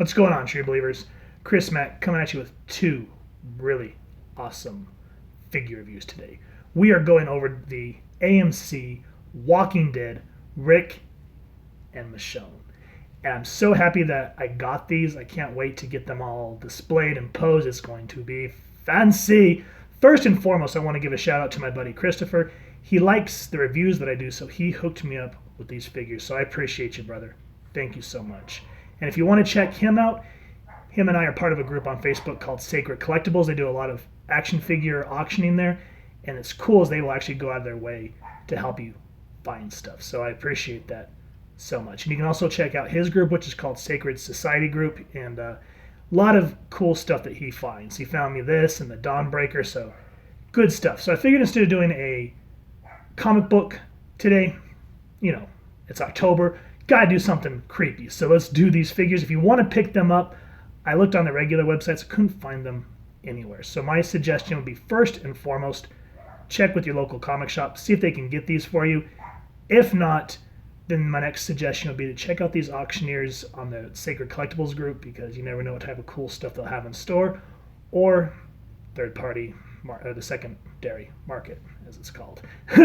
What's going on, True Believers? Chris Mack coming at you with two really awesome figure reviews today. We are going over the AMC Walking Dead Rick and Michonne. And I'm so happy that I got these. I can't wait to get them all displayed and posed. It's going to be fancy. First and foremost, I want to give a shout out to my buddy Christopher. He likes the reviews that I do, so he hooked me up with these figures. So I appreciate you, brother. Thank you so much. And if you want to check him out, him and I are part of a group on Facebook called Sacred Collectibles. They do a lot of action figure auctioning there, and it's cool as they will actually go out of their way to help you find stuff. So I appreciate that so much. And you can also check out his group, which is called Sacred Society Group, and a lot of cool stuff that he finds. He found me this and the Dawnbreaker, so good stuff. So I figured instead of doing a comic book today, it's October, gotta do something creepy. So let's do these figures. If you want to pick them up, I looked on the regular websites, couldn't find them anywhere. So my suggestion would be, first and foremost, check with your local comic shop, see if they can get these for you. If not, then my next suggestion would be to check out these auctioneers on the Sacred Collectibles group, because you never know what type of cool stuff they'll have in store, or third party, or the secondary market, as it's called.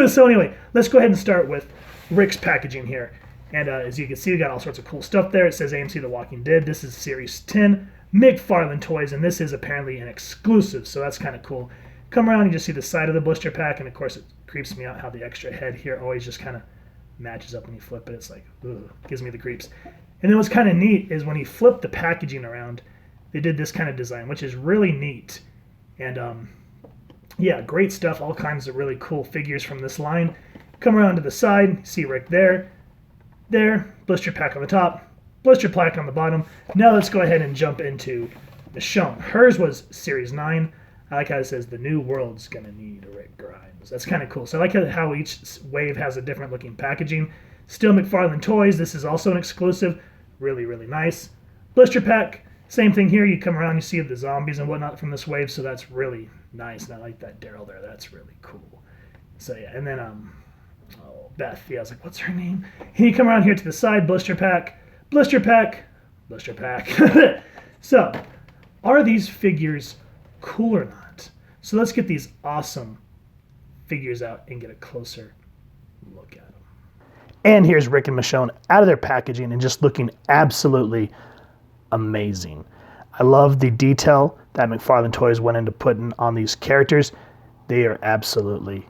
So anyway, let's go ahead and start with Rick's packaging here. And as you can see, we got all sorts of cool stuff there. It says AMC The Walking Dead. This is Series 10, McFarlane Toys, and this is apparently an exclusive, so that's kind of cool. Come around, you just see the side of the blister pack, and of course it creeps me out how the extra head here always just kind of matches up when you flip it. It's like, ugh, gives me the creeps. And then what's kind of neat is when you flip the packaging around, they did this kind of design, which is really neat. And yeah, great stuff. All kinds of really cool figures from this line. Come around to the side, see Rick there, blister pack on the top, blister plaque on the bottom. Now let's go ahead and jump into Michonne. Hers was Series 9. I like how it says, the new world's gonna need a Rick Grimes. That's kind of cool. So I like how each wave has a different looking packaging. Still McFarlane Toys. This is also an exclusive. Really, really nice. Blister pack, same thing here. You come around, you see the zombies and whatnot from this wave, so that's really nice. And I like that Daryl there. That's really cool. So yeah, and then Beth, yeah, I was like, what's her name? And you come around here to the side, blister pack, blister pack, blister pack. So, are these figures cool or not? So let's get these awesome figures out and get a closer look at them. And here's Rick and Michonne out of their packaging and just looking absolutely amazing. I love the detail that McFarlane Toys went into putting on these characters. They are absolutely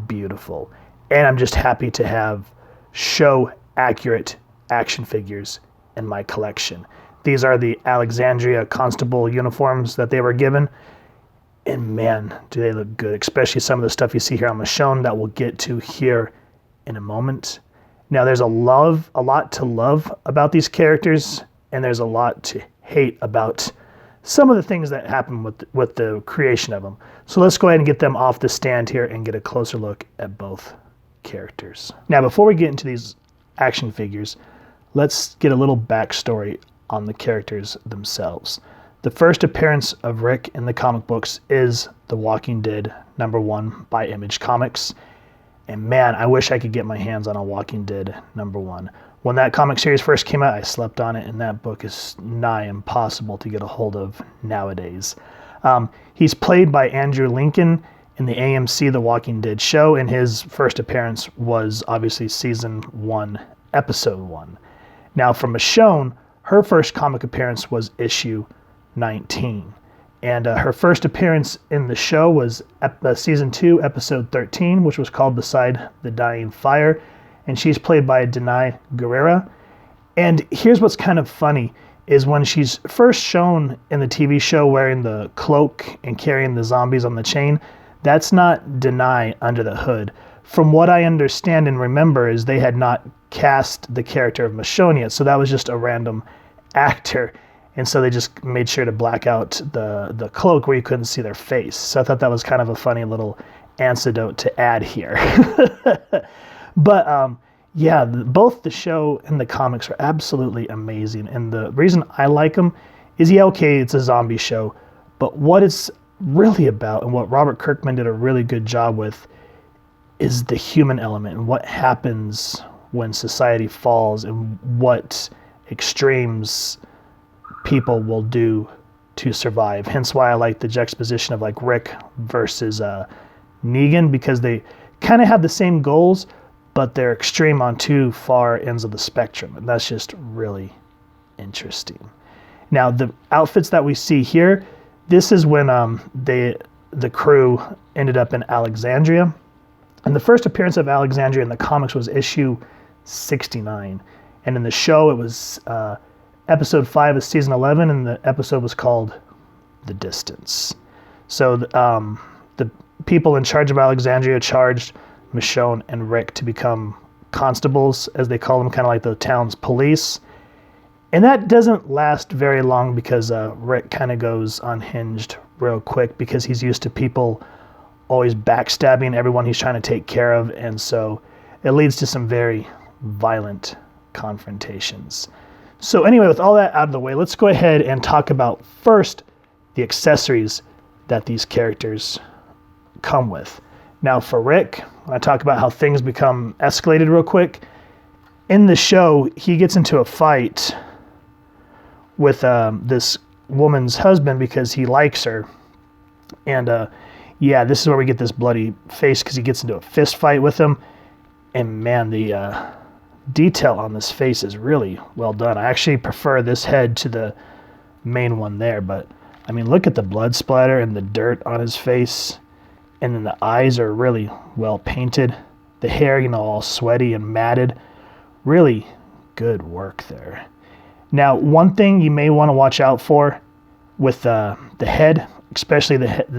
beautiful. And I'm just happy to have show-accurate action figures in my collection. These are the Alexandria Constable uniforms that they were given. And man, do they look good, especially some of the stuff you see here on Michonne that we'll get to here in a moment. Now, there's a lot to love about these characters, and there's a lot to hate about some of the things that happen with the creation of them. So let's go ahead and get them off the stand here and get a closer look at both characters. Now, before we get into these action figures, let's get a little backstory on the characters themselves. The first appearance of Rick in the comic books is The Walking Dead #1 by Image Comics. And man, I wish I could get my hands on a Walking Dead #1. When that comic series first came out, I slept on it, and that book is nigh impossible to get a hold of nowadays. He's played by Andrew Lincoln in the AMC The Walking Dead show, and his first appearance was obviously Season 1, Episode 1. Now, for Michonne, her first comic appearance was issue 19. And her first appearance in the show was Season 2, Episode 13, which was called Beside the Dying Fire. And she's played by Denai Guerrera. And here's what's kind of funny, is when she's first shown in the TV show wearing the cloak and carrying the zombies on the chain, that's not Denai under the hood. From what I understand and remember is they had not cast the character of Michonne yet, so that was just a random actor. And so they just made sure to black out the cloak where you couldn't see their face. So I thought that was kind of a funny little anecdote to add here. But yeah, both the show and the comics are absolutely amazing. And the reason I like them is, yeah, okay, it's a zombie show, but what it's really about, and what Robert Kirkman did a really good job with, is the human element and what happens when society falls and what extremes people will do to survive. Hence why I like the juxtaposition of like Rick versus Negan, because they kind of have the same goals, but they're extreme on two far ends of the spectrum. And that's just really interesting. Now, the outfits that we see here, this is when the crew ended up in Alexandria. And the first appearance of Alexandria in the comics was issue 69. And in the show, it was episode 5 of season 11, and the episode was called The Distance. So the people in charge of Alexandria charged Michonne and Rick to become constables, as they call them, kind of like the town's police. And that doesn't last very long because Rick kind of goes unhinged real quick because he's used to people always backstabbing everyone he's trying to take care of. And so it leads to some very violent confrontations. So anyway, with all that out of the way, let's go ahead and talk about first the accessories that these characters come with. Now for Rick, when I talk about how things become escalated real quick, in the show, he gets into a fight with this woman's husband because he likes her. And yeah, this is where we get this bloody face because he gets into a fist fight with him. And man, the detail on this face is really well done. I actually prefer this head to the main one there, but I mean, look at the blood splatter and the dirt on his face. And then the eyes are really well painted. The hair, you know, all sweaty and matted. Really good work there. Now, one thing you may want to watch out for with the head, especially let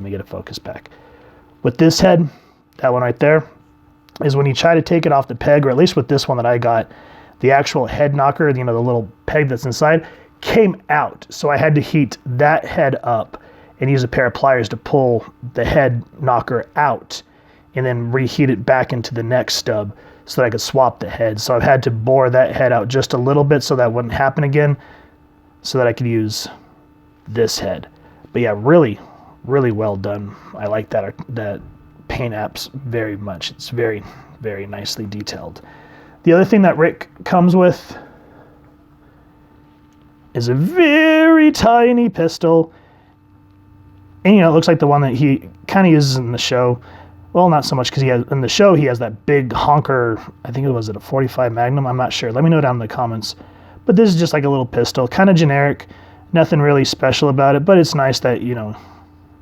me get a focus back. With this head, that one right there, is when you try to take it off the peg, or at least with this one that I got, the actual head knocker, you know, the little peg that's inside, came out. So I had to heat that head up and use a pair of pliers to pull the head knocker out and then reheat it back into the next stub so that I could swap the head. So I've had to bore that head out just a little bit so that wouldn't happen again, so that I could use this head. But yeah, really, really well done. I like that paint apps very much. It's very, very nicely detailed. The other thing that Rick comes with is a very tiny pistol. And, you know, it looks like the one that he kind of uses in the show. Well, not so much, because in the show he has that big honker, I think it was a 45 Magnum, I'm not sure. Let me know down in the comments. But this is just like a little pistol, kind of generic, nothing really special about it, but it's nice that, you know,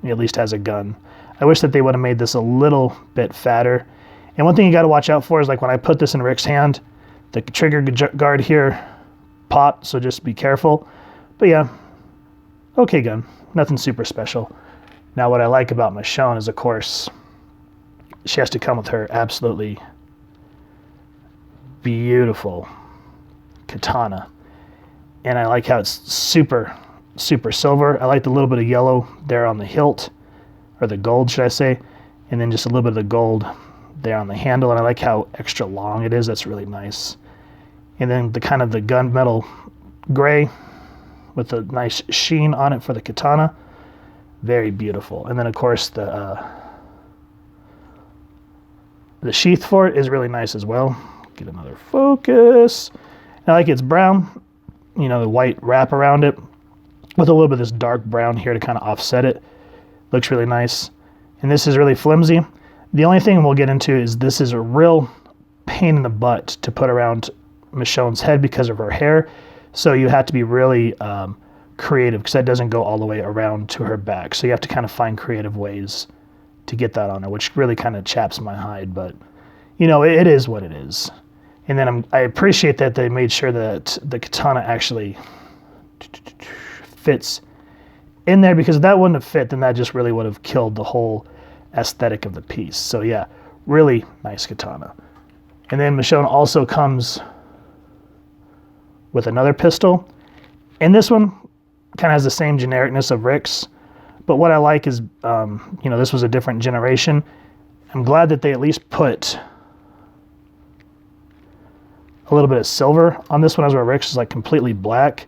he at least has a gun. I wish that they would have made this a little bit fatter. And one thing you got to watch out for is, like, when I put this in Rick's hand, the trigger guard here popped, so just be careful. But yeah, okay gun, nothing super special. Now what I like about Michonne is, of course, she has to come with her absolutely beautiful katana. And I like how it's super, super silver. I like the little bit of yellow there on the hilt, or the gold, should I say, and then just a little bit of the gold there on the handle. And I like how extra long it is. That's really nice. And then the kind of the gunmetal gray with a nice sheen on it for the katana. Very beautiful. And then, of course, the sheath for it is really nice as well. Get another focus. I like it's brown, you know, the white wrap around it with a little bit of this dark brown here to kind of offset it. Looks really nice. And this is really flimsy. The only thing we'll get into is this is a real pain in the butt to put around Michonne's head because of her hair. So you have to be really creative, because that doesn't go all the way around to her back. So you have to kind of find creative ways to get that on her, which really kind of chaps my hide, but you know, it is what it is. And then I appreciate that they made sure that the katana actually fits in there, because if that wouldn't have fit, then that just really would have killed the whole aesthetic of the piece. So yeah, really nice katana. And then Michonne also comes with another pistol, and this one kind of has the same genericness of Rick's. But what I like is, you know, this was a different generation. I'm glad that they at least put a little bit of silver on this one, as where Rick's is like completely black.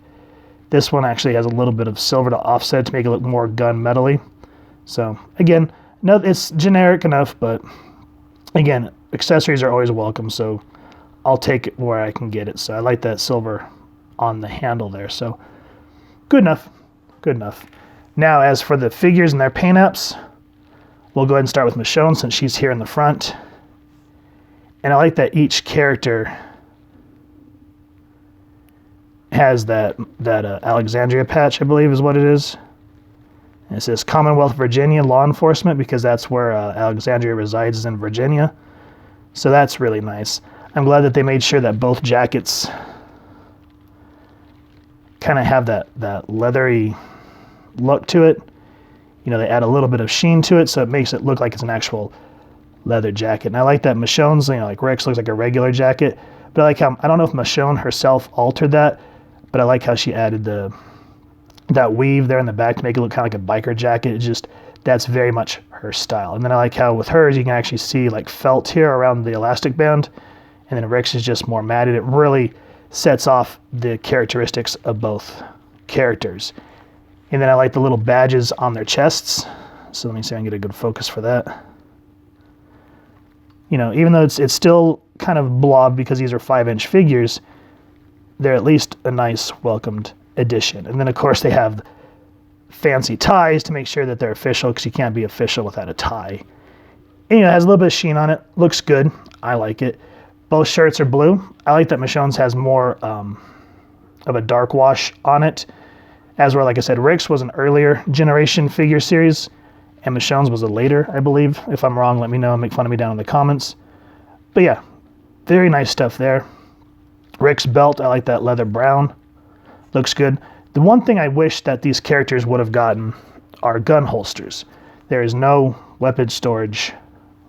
This one actually has a little bit of silver to offset to make it look more gun-metally. So again, no, it's generic enough, but again, accessories are always welcome, so I'll take it where I can get it. So I like that silver on the handle there. So good enough, good enough. Now, as for the figures and their paint apps, we'll go ahead and start with Michonne since she's here in the front. And I like that each character has that Alexandria patch, I believe is what it is. And it says Commonwealth Virginia Law Enforcement because that's where Alexandria resides, is in Virginia. So that's really nice. I'm glad that they made sure that both jackets kind of have that leathery look to it. You know, they add a little bit of sheen to it, so it makes it look like it's an actual leather jacket. And I like that Michonne's, you know, like Rick's looks like a regular jacket, but I like how, I don't know if Michonne herself altered that, but I like how she added that weave there in the back to make it look kind of like a biker jacket. It just, that's very much her style. And then I like how with hers, you can actually see like felt here around the elastic band, and then Rick's is just more matted. It really sets off the characteristics of both characters. And then I like the little badges on their chests. So let me see if I can get a good focus for that. You know, even though it's still kind of blob because these are 5-inch figures, they're at least a nice welcomed addition. And then of course they have fancy ties to make sure that they're official, because you can't be official without a tie. And, you know, it has a little bit of sheen on it. Looks good. I like it. Both shirts are blue. I like that Michonne's has more of a dark wash on it. As where, like I said, Rick's was an earlier generation figure series, and Michonne's was a later, I believe. If I'm wrong, let me know and make fun of me down in the comments. But yeah, very nice stuff there. Rick's belt, I like that leather brown. Looks good. The one thing I wish that these characters would have gotten are gun holsters. There is no weapon storage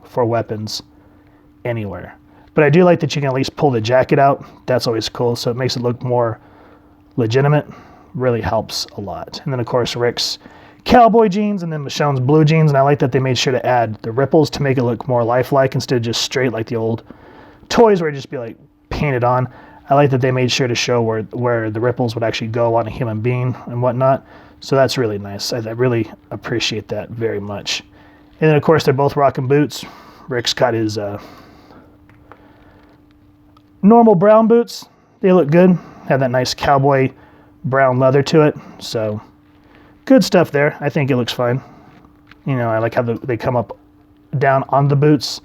for weapons anywhere. But I do like that you can at least pull the jacket out. That's always cool, so it makes it look more legitimate. Really helps a lot. And then of course Rick's cowboy jeans, and then Michonne's blue jeans, and I like that they made sure to add the ripples to make it look more lifelike instead of just straight like the old toys where it just be like painted on. I like that they made sure to show where the ripples would actually go on a human being and whatnot. So that's really nice. I really appreciate that very much. And then of course they're both rocking boots. Rick's got his normal brown boots. They look good. Have that nice cowboy brown leather to it. So good stuff there. I think it looks fine. You know, I like how they come up down on the boots.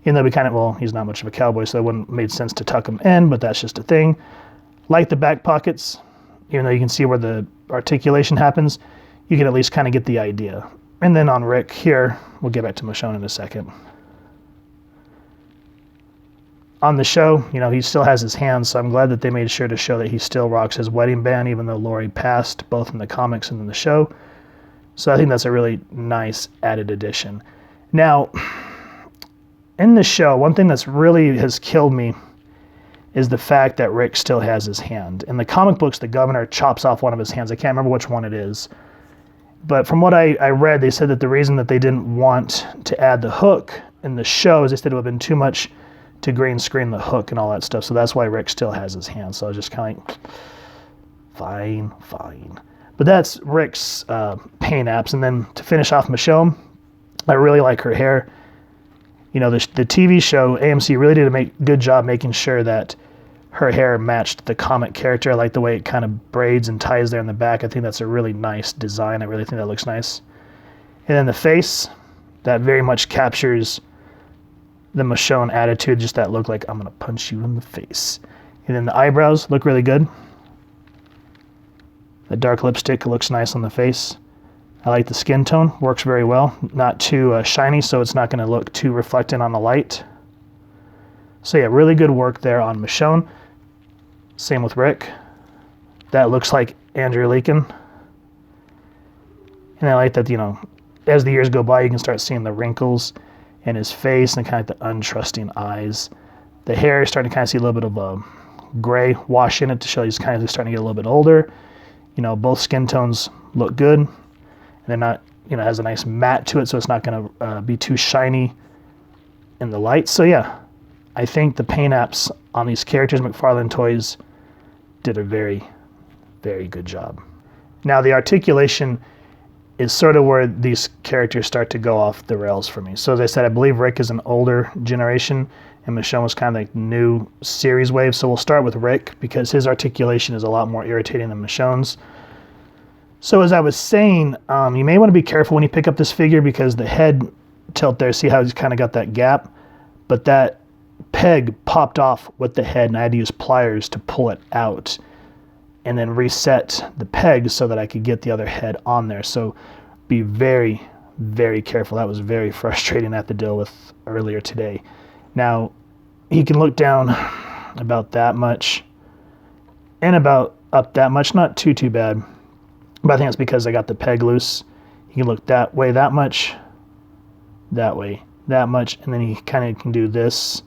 Even though we kind of, well, he's not much of a cowboy, so it wouldn't have made sense to tuck him in, but that's just a thing. Like the back pockets, even though you can see where the articulation happens, you can at least kind of get the idea. And then on Rick here, we'll get back to Michonne in a second. On the show, you know, he still has his hands, so I'm glad that they made sure to show that he still rocks his wedding band, even though Lori passed, both in the comics and in the show. So I think that's a really nice added addition. Now, in the show, one thing that's really has killed me is the fact that Rick still has his hand. In the comic books, the governor chops off one of his hands. I can't remember which one it is. But from what I read, they said that the reason that they didn't want to add the hook in the show is they said it would have been too much to green screen the hook and all that stuff. So that's why Rick still has his hand. So I was just kind of like, fine. But that's Rick's paint apps. And then to finish off Michonne, I really like her hair. You know, the TV show, AMC, really did a good job making sure that her hair matched the comic character. I like the way it kind of braids and ties there in the back. I think that's a really nice design. I really think that looks nice. And then the face, that very much captures the Michonne attitude, just that look like I'm going to punch you in the face. And then the eyebrows look really good. The dark lipstick looks nice on the face. I like the skin tone, works very well. Not too shiny, so it's not going to look too reflected on the light. So yeah, really good work there on Michonne. Same with Rick. That looks like Andrew Lincoln. And I like that, you know, as the years go by, you can start seeing the wrinkles in his face and kind of the untrusting eyes. The hair is starting to kind of see a little bit of a gray wash in it to show he's kind of starting to get a little bit older. You know, both skin tones look good. They're not, you know, has a nice matte to it, so it's not going to be too shiny in the light. So yeah, I think the paint apps on these characters, McFarlane Toys, did a very, very good job. Now the articulation is sort of where these characters start to go off the rails for me. So as I said, I believe Rick is an older generation, and Michonne was kind of like new series wave. So we'll start with Rick because his articulation is a lot more irritating than Michonne's. So as I was saying, you may want to be careful when you pick up this figure because the head tilt there, see how he's kind of got that gap? But that peg popped off with the head and I had to use pliers to pull it out and then reset the peg so that I could get the other head on there. So be very, very careful. That was very frustrating at the deal with earlier today. Now, he can look down about that much and about up that much, not too bad. But I think it's because I got the peg loose. He can look that way that much, that way that much, and then he kind of can do this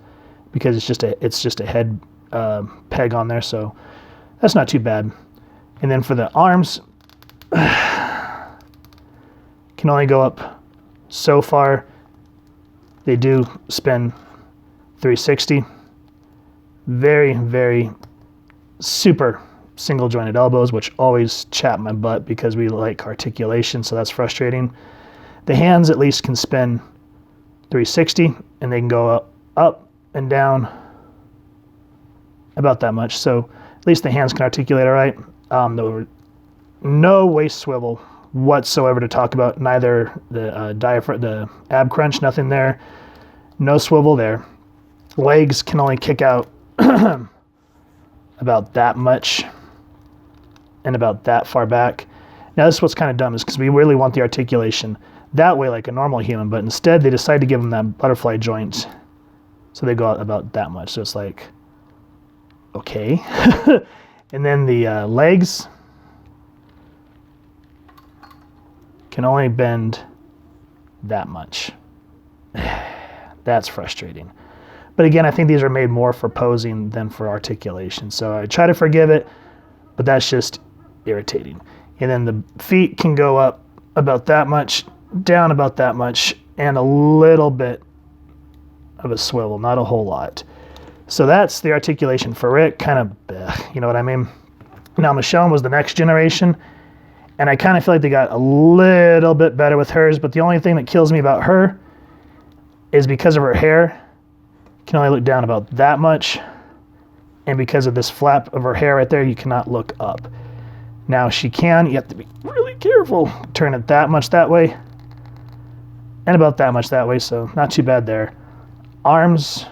because it's just a head peg on there, so that's not too bad. And then for the arms, can only go up so far. They do spin 360. Very, very super single jointed elbows, which always chap my butt because we like articulation, so that's frustrating. The hands at least can spin 360 and they can go up and down about that much. So at least the hands can articulate all right. No waist swivel whatsoever to talk about. Neither the diaphragm, the ab crunch, nothing there. No swivel there. Legs can only kick out about that much and about that far back. Now this is what's kind of dumb is because we really want the articulation that way like a normal human, but instead they decide to give them that butterfly joint. So they go out about that much. So it's like, okay. And then the legs can only bend that much. That's frustrating. But again, I think these are made more for posing than for articulation. So I try to forgive it, but that's just irritating. And then the feet can go up about that much, down about that much, and a little bit of a swivel, not a whole lot. So that's the articulation for Rick, kind of, you know what I mean? Now Michonne was the next generation, and I kind of feel like they got a little bit better with hers, but the only thing that kills me about her is because of her hair, can only look down about that much, and because of this flap of her hair right there, you cannot look up. Now she can, you have to be really careful, turn it that much that way, and about that much that way, so not too bad there. Arms,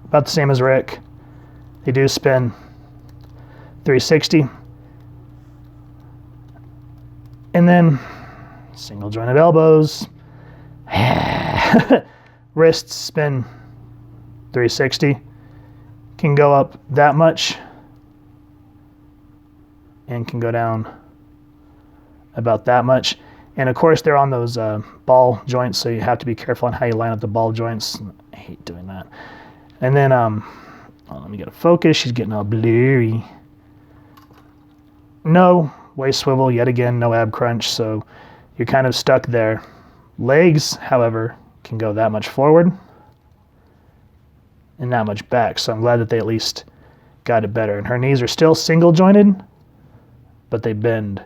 about the same as Rick. They do spin 360. And then single jointed elbows. Wrists spin 360. Can go up that much and can go down about that much. And of course they're on those ball joints, so you have to be careful on how you line up the ball joints. I hate doing that. And then, let me get a focus. She's getting all blurry. No waist swivel, yet again, no ab crunch, so you're kind of stuck there. Legs, however, can go that much forward and that much back, so I'm glad that they at least got it better. And her knees are still single jointed, but they bend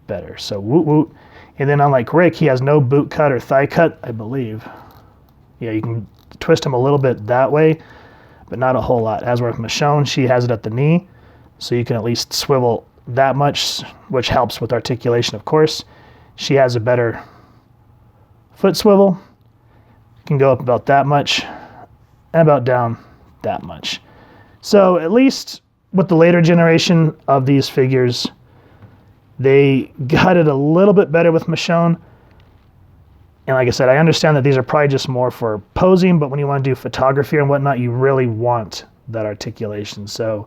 better, so woot woot. And then unlike Rick, he has no boot cut or thigh cut, I believe. Yeah, you can twist him a little bit that way, but not a whole lot. As with Michonne, she has it at the knee, so you can at least swivel that much, which helps with articulation, of course. She has a better foot swivel, can go up about that much, and about down that much. So at least with the later generation of these figures, they got it a little bit better with Michonne. And like I said, I understand that these are probably just more for posing, but when you want to do photography and whatnot, you really want that articulation. So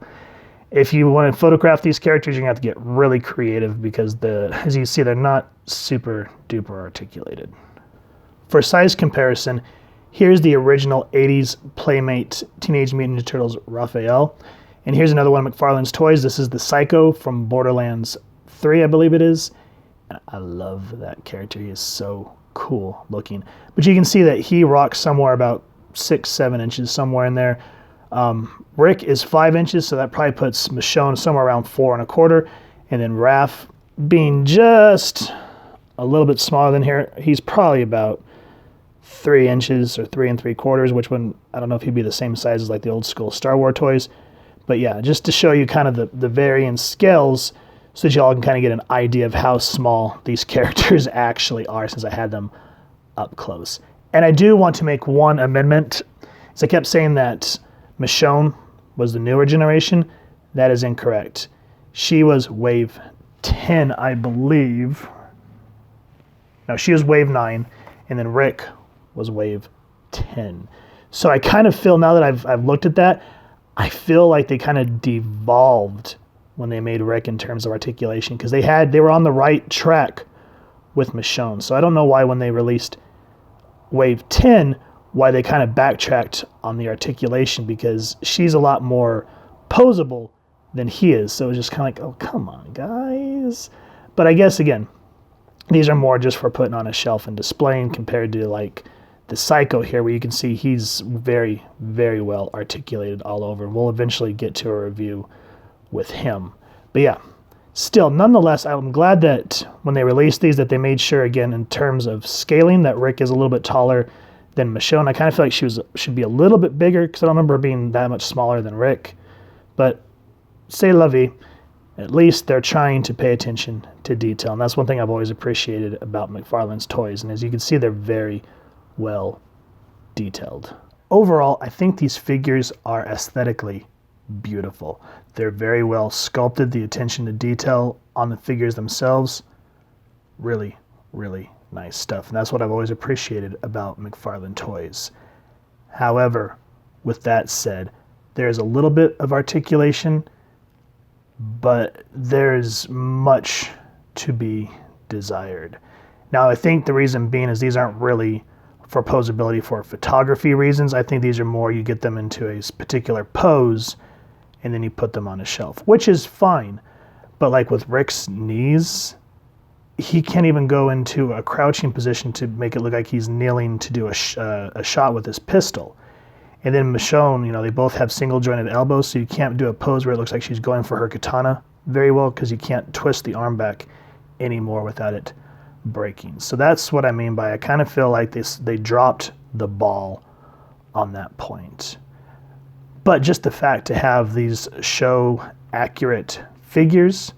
if you want to photograph these characters, you're going to have to get really creative because as you see, they're not super duper articulated. For size comparison, here's the original 80s Playmate Teenage Mutant Ninja Turtles Raphael. And here's another one of McFarlane's toys. This is the Psycho from Borderlands 3, I believe it is. And I love that character. He is so cool looking. But you can see that he rocks somewhere about 6-7 inches, somewhere in there. Rick is 5 inches, so that probably puts Michonne somewhere around 4 1/4. And then Raph, being just a little bit smaller than here, he's probably about 3 inches or 3 3/4, which one, I don't know if he'd be the same size as like the old school Star Wars toys. But yeah, just to show you kind of the varying scales so that y'all can kind of get an idea of how small these characters actually are since I had them up close. And I do want to make one amendment. As I kept saying that Michonne was the newer generation, that is incorrect. She was wave 10, I believe. No, she was wave 9, and then Rick was wave 10. So I kind of feel, now that I've looked at that, I feel like they kind of devolved when they made Rick in terms of articulation, because they were on the right track with Michonne. So I don't know why when they released wave 10, why they kind of backtracked on the articulation, because she's a lot more posable than he is. So it's just kind of like, oh, come on, guys. But I guess, again, these are more just for putting on a shelf and displaying compared to like the Psycho here, where you can see he's very, very well articulated all over. And we'll eventually get to a review with him. But yeah, still, nonetheless, I'm glad that when they released these, that they made sure, again, in terms of scaling, that Rick is a little bit taller than Michonne. I kind of feel like she should be a little bit bigger, because I don't remember her being that much smaller than Rick. But c'est la vie. At least they're trying to pay attention to detail. And that's one thing I've always appreciated about McFarlane's toys. And as you can see, they're very well detailed. Overall, I think these figures are aesthetically beautiful. They're very well sculpted. The attention to detail on the figures themselves, really, really nice stuff. And that's what I've always appreciated about McFarlane Toys. However, with that said, there's a little bit of articulation, but there's much to be desired. Now, I think the reason being is these aren't really for posability for photography reasons. I think these are more, you get them into a particular pose and then you put them on a shelf, which is fine. But like with Rick's knees, he can't even go into a crouching position to make it look like he's kneeling to do a shot with his pistol. And then Michonne, they both have single jointed elbows, so you can't do a pose where it looks like she's going for her katana very well, because you can't twist the arm back anymore without it breaking. So that's what I mean by, I kind of feel like they dropped the ball on that point. But just the fact to have these show accurate figures,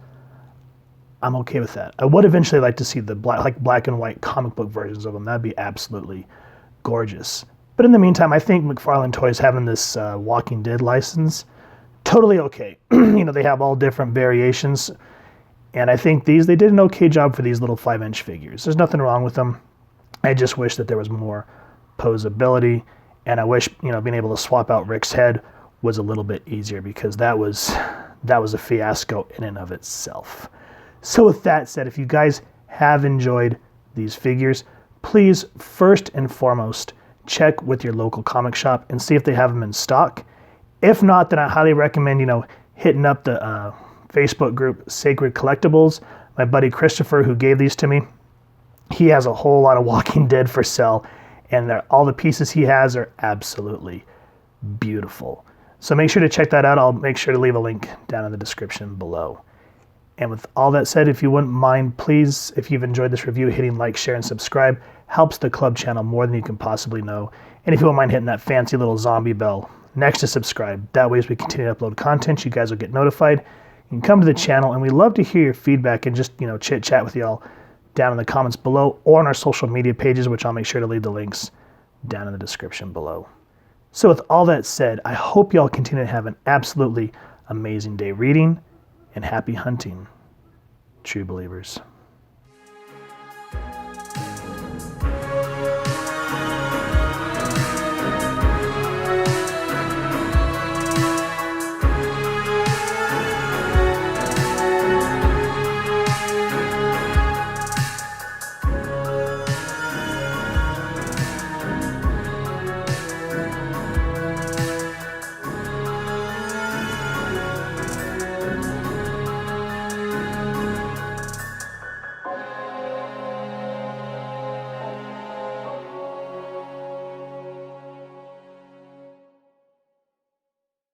I'm okay with that. I would eventually like to see the black and white comic book versions of them. That'd be absolutely gorgeous. But in the meantime, I think McFarlane Toys having this Walking Dead license, totally okay. They have all different variations. And I think they did an okay job for these little 5-inch figures. There's nothing wrong with them. I just wish that there was more posability. And I wish, being able to swap out Rick's head was a little bit easier, because that was a fiasco in and of itself. So with that said, if you guys have enjoyed these figures, please, first and foremost, check with your local comic shop and see if they have them in stock. If not, then I highly recommend, hitting up the Facebook group Sacred Collectibles. My buddy Christopher, who gave these to me, he has a whole lot of Walking Dead for sale, and all the pieces he has are absolutely beautiful. So make sure to check that out. I'll make sure to leave a link down in the description below. And with all that said, if you wouldn't mind, please, if you've enjoyed this review, hitting like, share, and subscribe helps the club channel more than you can possibly know. And if you wouldn't mind hitting that fancy little zombie bell next to subscribe, that way as we continue to upload content, you guys will get notified. You can come to the channel, and we love to hear your feedback and just, chit chat with y'all down in the comments below or on our social media pages, which I'll make sure to leave the links down in the description below. So with all that said, I hope y'all continue to have an absolutely amazing day reading, and happy hunting, true believers.